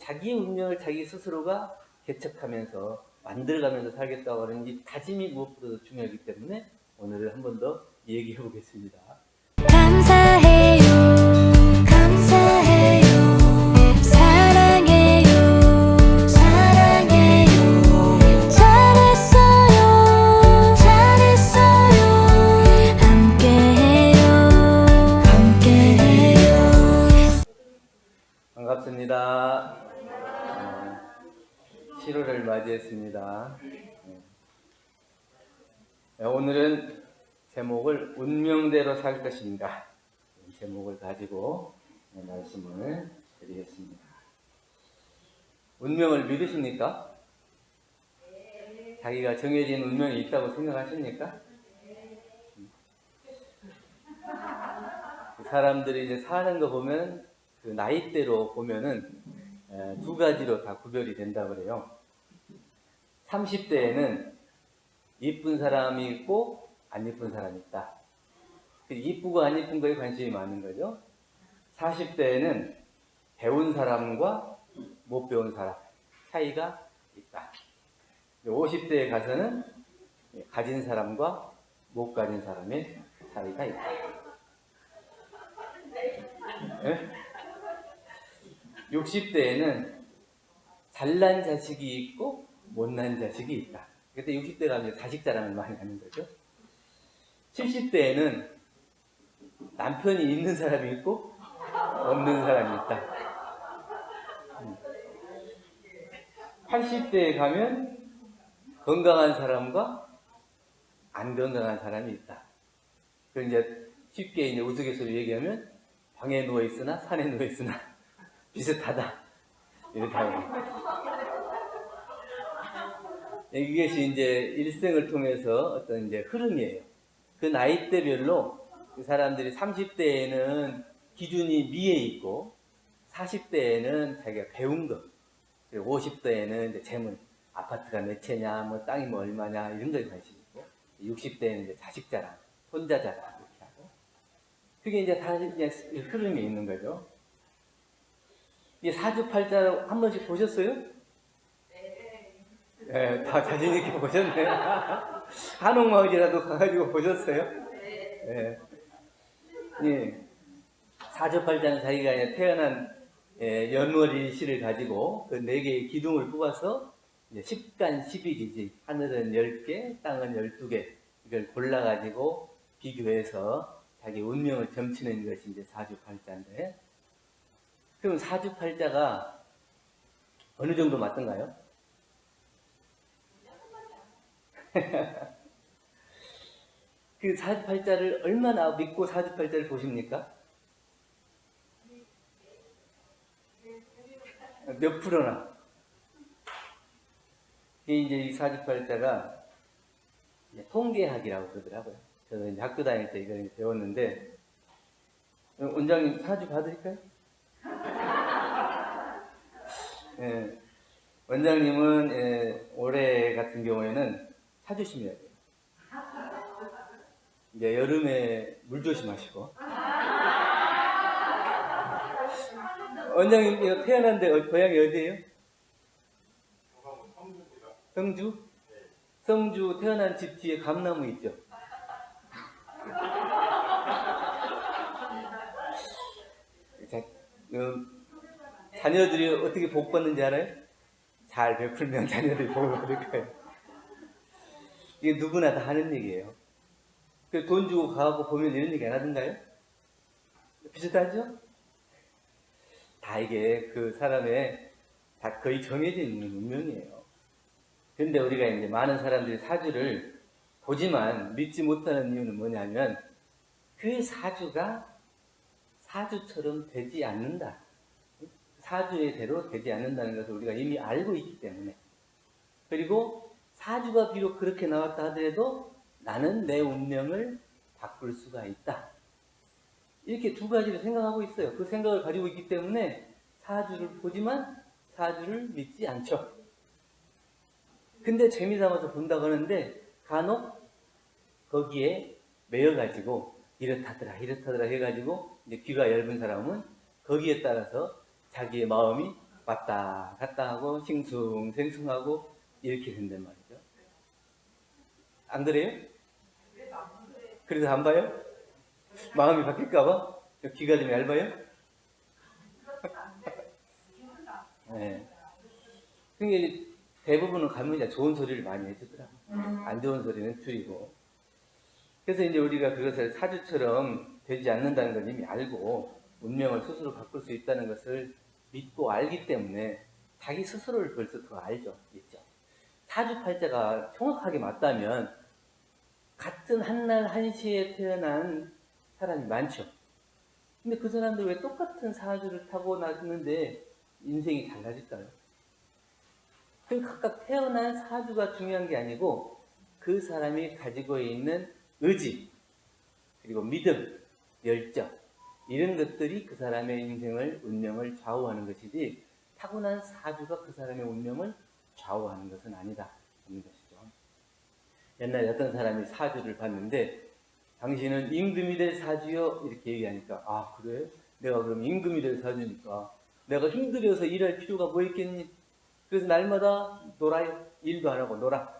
자기의 운명을 자기 스스로가 개척하면서 만들어가면서 살겠다고 하는 이 다짐이 무엇보다도 중요하기 때문에 오늘은 한 번 더 얘기해 보겠습니다. 감사해요, 감사해요, 사랑해요, 사랑해요, 잘했어요, 잘했어요, 함께해요, 함께해요. 반갑습니다. 7월을 맞이했습니다. 오늘은 제목을 운명대로 살 것인가 제목을 가지고 말씀을 드리겠습니다. 운명을 믿으십니까? 자기가 정해진 운명이 있다고 생각하십니까? 사람들이 이제 사는 거 보면 그 나이대로 보면은 두 가지로 다 구별이 된다고 그래요. 30대에는 이쁜 사람이 있고 안 이쁜 사람이 있다. 이쁘고 안 이쁜 거에 관심이 많은 거죠. 40대에는 배운 사람과 못 배운 사람 차이가 있다. 50대에 가서는 가진 사람과 못 가진 사람의 차이가 있다. 네? 60대에는 잘난 자식이 있고 못난 자식이 있다. 그때 60대가 이제 자식 자랑을 많이 하는 거죠. 70대에는 남편이 있는 사람이 있고 없는 사람이 있다. 80대에 가면 건강한 사람과 안 건강한 사람이 있다. 그 이제 쉽게 이제 우스갯소리로 얘기하면 방에 누워 있으나 산에 누워 있으나 비슷하다. 이렇게 하고. 이것이 이제 일생을 통해서 어떤 이제 흐름이에요. 그 나이대별로 그 사람들이 30대에는 기준이 미에 있고 40대에는 자기가 배운 것, 그리고 50대에는 이제 재물, 아파트가 몇 채냐, 뭐 땅이 뭐 얼마냐 이런 거에 관심이 있고 60대에는 이제 자식 자랑, 손자 자랑 이렇게 하고 그게 이제 다 이제 흐름이 있는 거죠. 이 사주팔자 한 번씩 보셨어요? 네, 다 자신있게 보셨네요. 한옥마을이라도 가가지고 보셨어요? 네. 예. 사주팔자는 자기가 태어난 연월일시를 가지고 그 4개의 기둥을 뽑아서 이제 10간 10일이지 하늘은 10개, 땅은 12개 이걸 골라가지고 비교해서 자기 운명을 점치는 것이 이제 사주팔자인데 그럼 사주팔자가 어느 정도 맞던가요? 그 사주팔자를 얼마나 믿고 사주팔자를 보십니까? 몇 프로나? 이제 이 사주팔자가 통계학이라고 그러더라고요. 저는 이제 학교 다닐 때 이걸 배웠는데, 원장님 사주 받으실까요? 예, 원장님은 올해 같은 경우에는 사주심이어야 돼요. 이제 여름에 물 조심하시고. 원장님 태어난데 고향이 어디예요? 성주? 성주 태어난 집 뒤에 감나무 있죠? 자, 자녀들이 어떻게 복 받는지 알아요? 잘 베풀면 자녀들이 복을 받을 거예요. 이게 누구나 다 하는 얘기예요. 돈 주고 가고 보면 이런 얘기 안 하던가요? 비슷하죠? 다 이게 그 사람의 다 거의 정해져 있는 운명이에요. 그런데 우리가 이제 많은 사람들이 사주를 보지만 믿지 못하는 이유는 뭐냐면 그 사주가 사주처럼 되지 않는다. 사주의 대로 되지 않는다는 것을 우리가 이미 알고 있기 때문에 그리고 사주가 비록 그렇게 나왔다 하더라도 나는 내 운명을 바꿀 수가 있다. 이렇게 두 가지를 생각하고 있어요. 그 생각을 가지고 있기 때문에 사주를 보지만 사주를 믿지 않죠. 근데 재미삼아서 본다고 하는데 간혹 거기에 매여가지고 이렇다더라 해가지고 이제 귀가 얇은 사람은 거기에 따라서 자기의 마음이 왔다 갔다 하고 싱숭생숭하고 이렇게 된단 말이죠. 안 그래요? 그래서 안 봐요? 마음이 바뀔까봐? 귀가 좀 얇아요? 네. 그게 대부분은 가면 좋은 소리를 많이 해주더라고요. 안 좋은 소리는 줄이고. 그래서 이제 우리가 그것을 사주처럼 되지 않는다는 걸 이미 알고 운명을 스스로 바꿀 수 있다는 것을 믿고 알기 때문에 자기 스스로를 벌써 더 알죠. 있죠. 사주팔자가 정확하게 맞다면 같은 한날 한시에 태어난 사람이 많죠. 근데 그 사람들 왜 똑같은 사주를 타고 났는데 인생이 달라질까요? 그 각각 태어난 사주가 중요한 게 아니고 그 사람이 가지고 있는 의지, 그리고 믿음, 열정 이런 것들이 그 사람의 인생을, 운명을 좌우하는 것이지 타고난 사주가 그 사람의 운명을 좌우하는 것은 아니다 하는 것이죠. 옛날에 어떤 사람이 사주를 봤는데 당신은 임금이 될 사주요 이렇게 얘기하니까 아 그래? 내가 그럼 임금이 될 사주니까 내가 힘들어서 일할 필요가 뭐 있겠니? 그래서 날마다 놀아요. 일도 안 하고 놀아.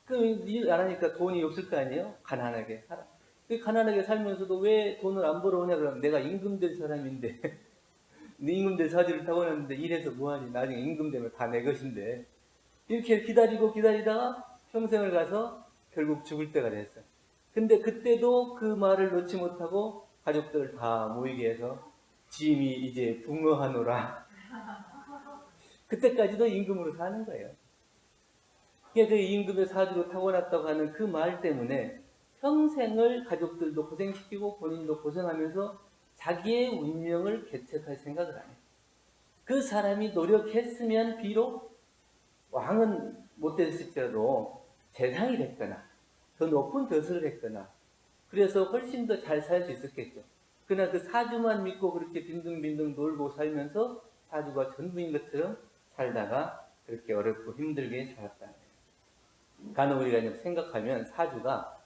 그 일 안 하니까 돈이 없을 거 아니에요? 가난하게 살아. 그 가난하게 살면서도 왜 돈을 안 벌어오냐 그러면 내가 임금 될 사람인데 네 임금 될 사주를 타고났는데 일해서 뭐하니? 나중에 임금 되면 다 내 것인데 이렇게 기다리고 기다리다가 평생을 가서 결국 죽을 때가 됐어요. 근데 그때도 그 말을 놓지 못하고 가족들을 다 모이게 해서 짐이 이제 붕어하노라. 그때까지도 임금으로 사는 거예요. 그러니까 그 임금의 사주로 타고났다고 하는 그 말 때문에 평생을 가족들도 고생시키고 본인도 고생하면서 자기의 운명을 개척할 생각을 안 해요. 그 사람이 노력했으면 비록 왕은 못 됐을지라도 재상이 됐거나 더 높은 벼슬을 했거나 그래서 훨씬 더 잘 살 수 있었겠죠. 그러나 그 사주만 믿고 그렇게 빈둥빈둥 놀고 살면서 사주가 전부인 것처럼 살다가 그렇게 어렵고 힘들게 살았다는 거예요. 간혹 우리가 이제 생각하면 사주가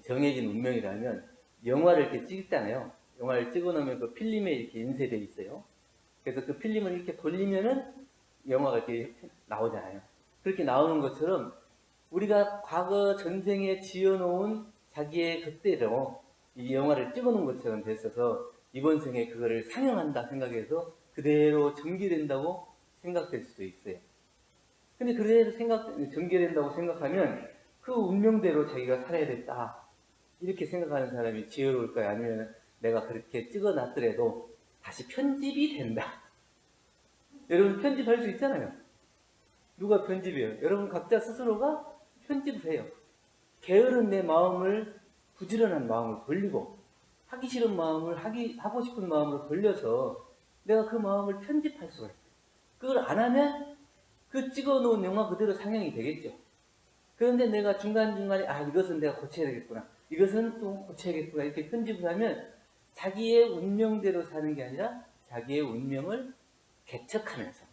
정해진 운명이라면 영화를 이렇게 찍잖아요. 영화를 찍어 놓으면 그 필름에 이렇게 인쇄되어 있어요. 그래서 그 필름을 이렇게 돌리면은 영화가 이렇게 나오잖아요. 그렇게 나오는 것처럼 우리가 과거 전생에 지어놓은 자기의 그때로 이 영화를 찍어놓은 것처럼 됐어서 이번 생에 그거를 상영한다 생각해서 그대로 전개된다고 생각될 수도 있어요. 근데 그대로 전개된다고 생각하면 그 운명대로 자기가 살아야 됐다. 이렇게 생각하는 사람이 지혜로울까요? 아니면 내가 그렇게 찍어놨더라도 다시 편집이 된다. 여러분 편집할 수 있잖아요. 누가 편집해요? 여러분 각자 스스로가 편집을 해요. 게으른 내 마음을, 부지런한 마음을 돌리고 하기 싫은 마음을 하고 싶은 마음으로 돌려서 내가 그 마음을 편집할 수가 있어요. 그걸 안 하면 그 찍어놓은 영화 그대로 상영이 되겠죠. 그런데 내가 중간중간에 이것은 내가 고쳐야 되겠구나. 이것은 또 고쳐야겠구나. 이렇게 편집을 하면 자기의 운명대로 사는 게 아니라 자기의 운명을 개척하면서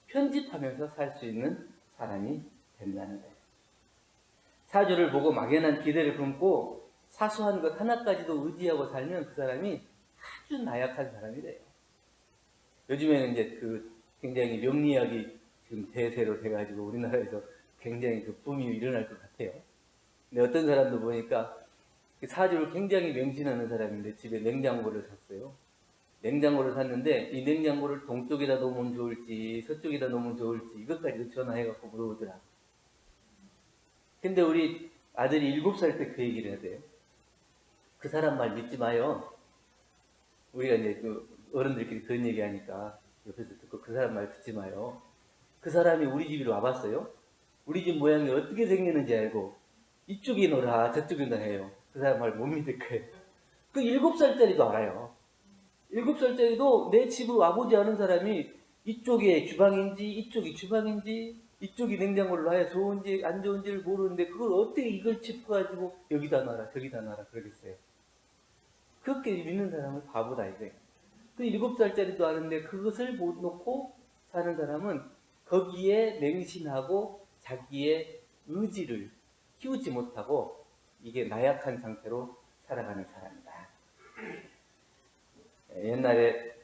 편집하면서 살 수 있는 사람이 된다는 거예요. 사주를 보고 막연한 기대를 품고 사소한 것 하나까지도 의지하고 살면 그 사람이 아주 나약한 사람이 돼요. 요즘에는 이제 그 굉장히 명리학이 지금 대세로 돼가지고 우리나라에서 굉장히 그 붐이 일어날 것 같아요. 근데 어떤 사람도 보니까 사주를 굉장히 맹신하는 사람인데 집에 냉장고를 샀어요. 냉장고를 샀는데 이 냉장고를 동쪽에다 놓으면 좋을지 서쪽에다 놓으면 좋을지 이것까지도 전화해갖고 물어보더라. 근데 우리 아들이 7살 때 그 얘기를 해야 돼요. 그 사람 말 믿지 마요. 우리가 이제 그 어른들끼리 그런 얘기 하니까 옆에서 듣고 그 사람 말 듣지 마요. 그 사람이 우리 집으로 와봤어요. 우리 집 모양이 어떻게 생겼는지 알고 이쪽에 놀아 저쪽에 놀아 해요. 그 사람 말 못 믿을 거예요. 그 7살짜리도 알아요. 7살짜리도 내 집으로 와보지 않은 사람이 이쪽에 주방인지 이쪽이 주방인지 이쪽이 냉장고를 놔야 좋은지 안 좋은지를 모르는데 그걸 어떻게 이걸 짚어가지고 여기다 놔라 저기다 놔라 그러겠어요. 그렇게 믿는 사람은 바보다 이거예요. 그 7살짜리도 아는데 그것을 못 놓고 사는 사람은 거기에 맹신하고 자기의 의지를 키우지 못하고 이게 나약한 상태로 살아가는 사람이다. 옛날에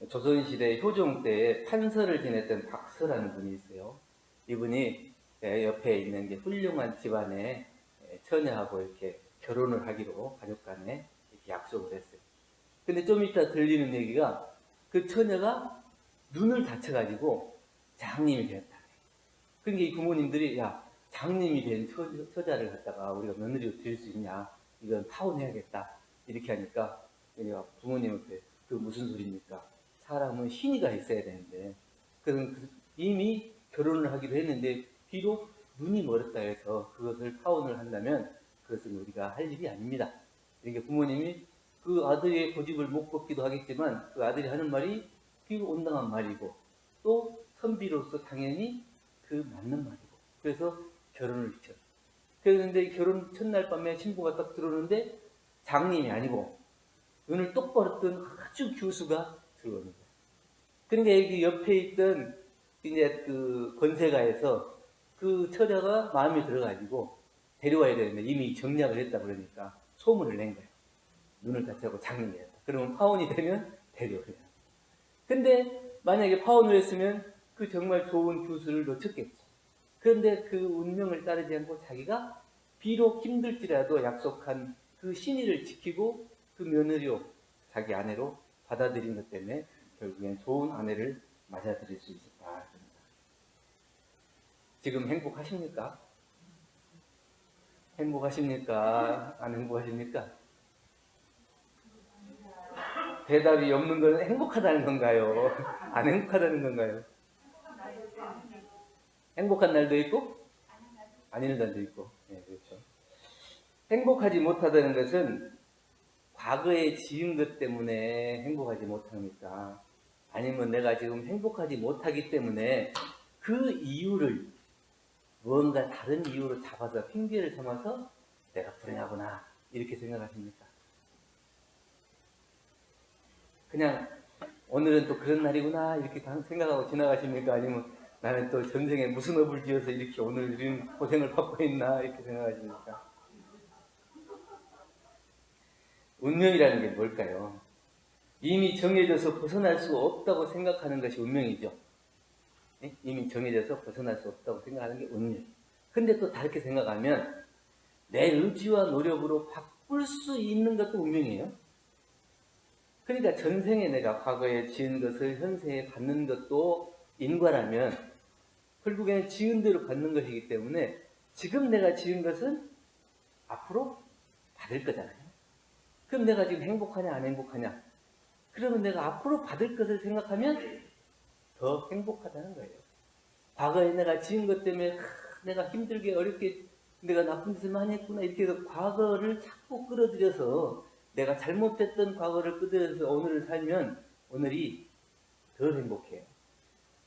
조선시대 효종 때에 판서를 지냈던 박서라는 분이 있어요. 이분이 옆에 있는 게 훌륭한 집안의 처녀하고 이렇게 결혼을 하기로 가족 간에 이렇게 약속을 했어요. 근데 좀 이따 들리는 얘기가 그 처녀가 눈을 다쳐가지고 장님이 되었다. 그러니까 이 부모님들이 야 장님이 된 처자를 갖다가 우리가 며느리로 드릴 수 있냐, 이건 파혼해야겠다 이렇게 하니까 부모님한테 그 무슨 소리입니까? 사람은 신의가 있어야 되는데 이미 결혼을 하기로 했는데 비록 눈이 멀었다 해서 그것을 파혼을 한다면 그것은 우리가 할 일이 아닙니다. 그러니까 부모님이 그 아들의 고집을 못 걷기도 하겠지만 그 아들이 하는 말이 비록 온당한 말이고 또 선비로서 당연히 그 맞는 말이고 그래서 결혼을 시켰어요. 그런데 결혼 첫날 밤에 신부가 딱 들어오는데 장님이 아니고 눈을 똑바로 뜬 아주 교수가 들어오는 거예요. 그러니까 여기 옆에 있던 이제 그 권세가에서 그 처자가 마음에 들어가지고 데려와야 되는데 이미 정략을 했다 그러니까 소문을 낸 거예요. 눈을 다치고 장님이 됐다. 그러면 파혼이 되면 데려오래요. 근데 만약에 파혼을 했으면 그 정말 좋은 교수를 놓쳤겠죠. 그런데 그 운명을 따르지 않고 자기가 비록 힘들지라도 약속한 그 신의를 지키고 그 며느리로 자기 아내로 받아들인 것 때문에 결국엔 좋은 아내를 맞아들일 수 있었다. 지금 행복하십니까? 행복하십니까? 안 행복하십니까? 대답이 없는 건 행복하다는 건가요? 안 행복하다는 건가요? 행복한 날도 있고 아닌 날도 있고. 네, 그렇죠. 행복하지 못하다는 것은 과거에 지은 것 때문에 행복하지 못합니까? 아니면 내가 지금 행복하지 못하기 때문에 그 이유를 무언가 다른 이유로 잡아서 핑계를 삼아서 내가 불행하구나 이렇게 생각하십니까? 그냥 오늘은 또 그런 날이구나 이렇게 생각하고 지나가십니까? 아니면 나는 또 전생에 무슨 업을 지어서 이렇게 오늘 이런 고생을 받고 있나 이렇게 생각하십니까? 운명이라는 게 뭘까요? 이미 정해져서 벗어날 수 없다고 생각하는 것이 운명이죠. 네? 이미 정해져서 벗어날 수 없다고 생각하는 게 운명. 근데 또 다르게 생각하면 내 의지와 노력으로 바꿀 수 있는 것도 운명이에요. 그러니까 전생에 내가 과거에 지은 것을 현생에 받는 것도 인과라면 결국에는 지은 대로 받는 것이기 때문에 지금 내가 지은 것은 앞으로 받을 거잖아요. 그럼 내가 지금 행복하냐 안 행복하냐? 그러면 내가 앞으로 받을 것을 생각하면 더 행복하다는 거예요. 과거에 내가 지은 것 때문에 내가 힘들게 어렵게 내가 나쁜 짓을 많이 했구나 이렇게 해서 과거를 자꾸 끌어들여서 내가 잘못했던 과거를 끌어들여서 오늘을 살면 오늘이 더 행복해요.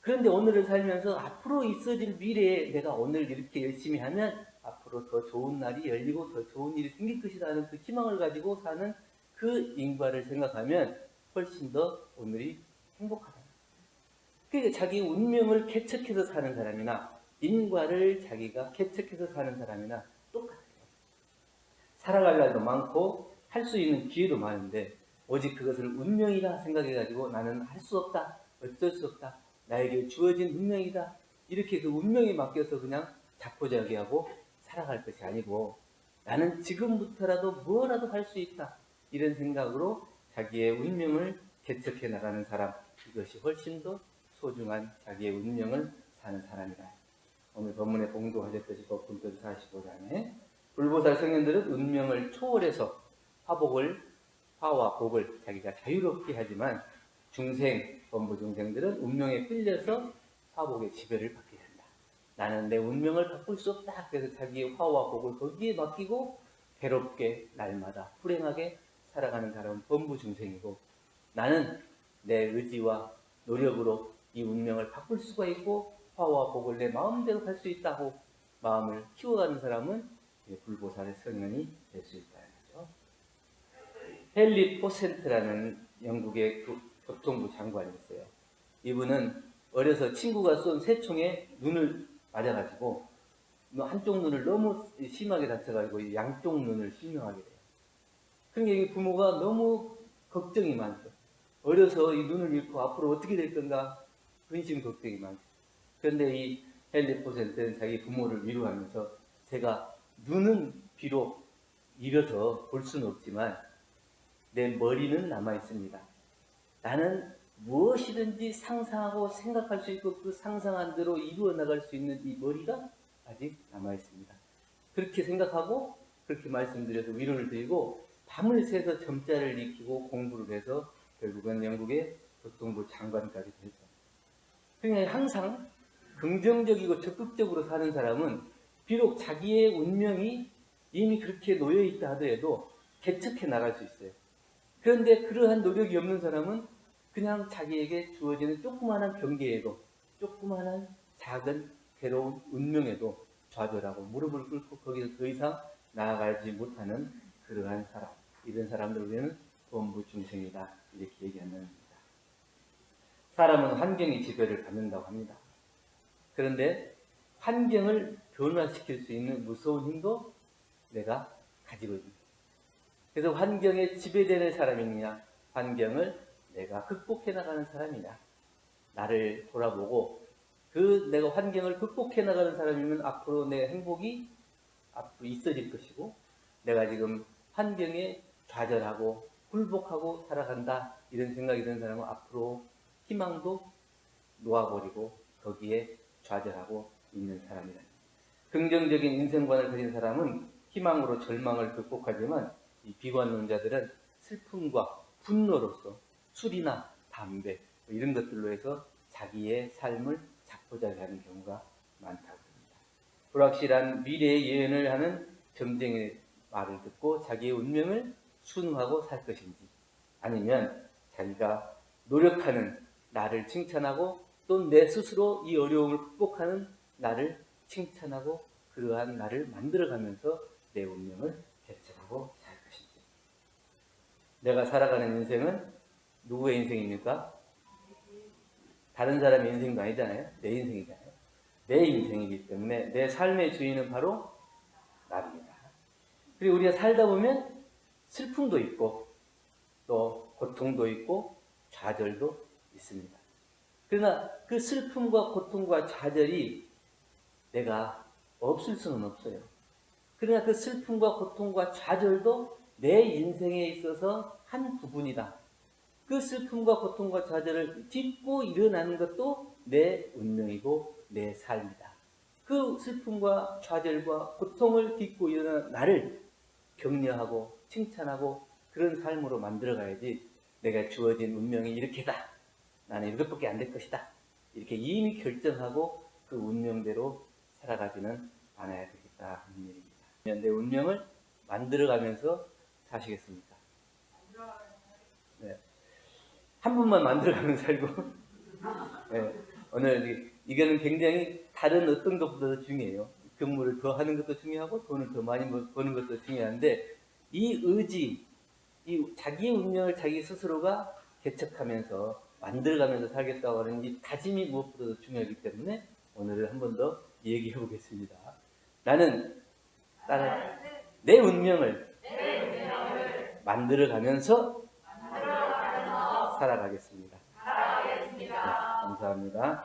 그런데 오늘을 살면서 앞으로 있어질 미래에 내가 오늘 이렇게 열심히 하면 앞으로 더 좋은 날이 열리고 더 좋은 일이 생길 것이라는 그 희망을 가지고 사는 그 인과를 생각하면 훨씬 더 오늘이 행복하다. 그러니까 자기 운명을 개척해서 사는 사람이나 인과를 자기가 개척해서 사는 사람이나 똑같아요. 살아갈 날도 많고 할 수 있는 기회도 많은데 오직 그것을 운명이라 생각해가지고 나는 할 수 없다, 어쩔 수 없다, 나에게 주어진 운명이다 이렇게 그 운명에 맡겨서 그냥 자포자기하고 살아갈 것이 아니고 나는 지금부터라도 뭐라도 할 수 있다 이런 생각으로 자기의 운명을 개척해 나가는 사람, 이것이 훨씬 더 소중한 자기의 운명을 사는 사람이다. 오늘 본문에 공도하셨듯이 법문편 45장에 불보살 성현들은 운명을 초월해서 화와 복을 자기가 자유롭게 하지만 중생, 범부 중생들은 운명에 끌려서 화복의 지배를 받게 된다. 나는 내 운명을 바꿀 수 없다. 그래서 자기의 화와 복을 거기에 맡기고 괴롭게 날마다 불행하게 살아가는 사람은 범부 중생이고 나는 내 의지와 노력으로 이 운명을 바꿀 수가 있고 화와 복을 내 마음대로 할 수 있다고 마음을 키워가는 사람은 불보살의 성현이 될 수 있다는 거죠. 헨리 포센트라는 영국의 교통부 장관이 있어요. 이분은 어려서 친구가 쏜 새총에 눈을 맞아가지고 한쪽 눈을 너무 심하게 다쳐가지고 양쪽 눈을 실명하게 돼요. 그러니까 이 부모가 너무 걱정이 많죠. 어려서 이 눈을 잃고 앞으로 어떻게 될 건가 근심 걱정이 많죠. 그런데 이 헨리 포센트는 자기 부모를 위로하면서 제가 눈은 비록 잃어서 볼 수는 없지만 내 머리는 남아 있습니다. 나는 무엇이든지 상상하고 생각할 수 있고 그 상상한 대로 이루어 나갈 수 있는 이 머리가 아직 남아 있습니다. 그렇게 생각하고 그렇게 말씀드려서 위로를 드리고 밤을 새서 점자를 익히고 공부를 해서 결국은 영국의 교통부 장관까지 됐죠. 그러니까 항상 긍정적이고 적극적으로 사는 사람은 비록 자기의 운명이 이미 그렇게 놓여 있다 하더라도 개척해 나갈 수 있어요. 그런데 그러한 노력이 없는 사람은 그냥 자기에게 주어지는 조그마한 경계에도 조그마한 작은 괴로운 운명에도 좌절하고 무릎을 꿇고 거기서 더 이상 나아가지 못하는 그러한 사람, 이런 사람들 우리는 범부중생이다 이렇게 얘기하는 겁니다. 사람은 환경이 지배를 받는다고 합니다. 그런데 환경을 변화시킬 수 있는 무서운 힘도 내가 가지고 있습니다. 그래서 환경에 지배되는 사람이냐, 환경을 내가 극복해 나가는 사람이냐, 나를 돌아보고 그 내가 환경을 극복해 나가는 사람이면 앞으로 내 행복이 앞으로 있어질 것이고, 내가 지금 환경에 좌절하고 굴복하고 살아간다 이런 생각이 드는 사람은 앞으로 희망도 놓아버리고 거기에 좌절하고 있는 사람이다. 긍정적인 인생관을 가진 사람은 희망으로 절망을 극복하지만 이 비관론자들은 슬픔과 분노로서 술이나 담배 이런 것들로 해서 자기의 삶을 자포자기하는 경우가 많다고 합니다. 불확실한 미래의 예언을 하는 점쟁이의 말을 듣고 자기의 운명을 순응하고 살 것인지, 아니면 자기가 노력하는 나를 칭찬하고 또 내 스스로 이 어려움을 극복하는 나를 칭찬하고 그러한 나를 만들어가면서 내 운명을 개척하고 살 것인지. 내가 살아가는 인생은 누구의 인생입니까? 다른 사람의 인생도 아니잖아요. 내 인생이잖아요. 내 인생이기 때문에 내 삶의 주인은 바로 나입니다. 그리고 우리가 살다 보면 슬픔도 있고 또 고통도 있고 좌절도 있습니다. 그러나 그 슬픔과 고통과 좌절이 내가 없을 수는 없어요. 그러나 그 슬픔과 고통과 좌절도 내 인생에 있어서 한 부분이다. 그 슬픔과 고통과 좌절을 딛고 일어나는 것도 내 운명이고 내 삶이다. 그 슬픔과 좌절과 고통을 딛고 일어나는 나를 격려하고 칭찬하고 그런 삶으로 만들어가야지 내가 주어진 운명이 이렇게다. 나는 이것밖에 안 될 것이다. 이렇게 이미 결정하고 그 운명대로 살아가지는 않아야 되겠다 하는 얘기입니다. 내 운명을 만들어가면서 사시겠습니까? 네. 한 분만 만들어가면서 살고 네. 오늘 이거는 굉장히 다른 어떤 것보다도 중요해요. 근무를 더 하는 것도 중요하고 돈을 더 많이 버는 것도 중요한데 이 의지, 이 자기의 운명을 자기 스스로가 개척하면서 만들어가면서 살겠다고 하는 이 다짐이 무엇보다도 중요하기 때문에 오늘은 한 번 더 얘기해 보겠습니다. 나는 내 운명을 만들어가면서 살아가겠습니다. 네, 감사합니다.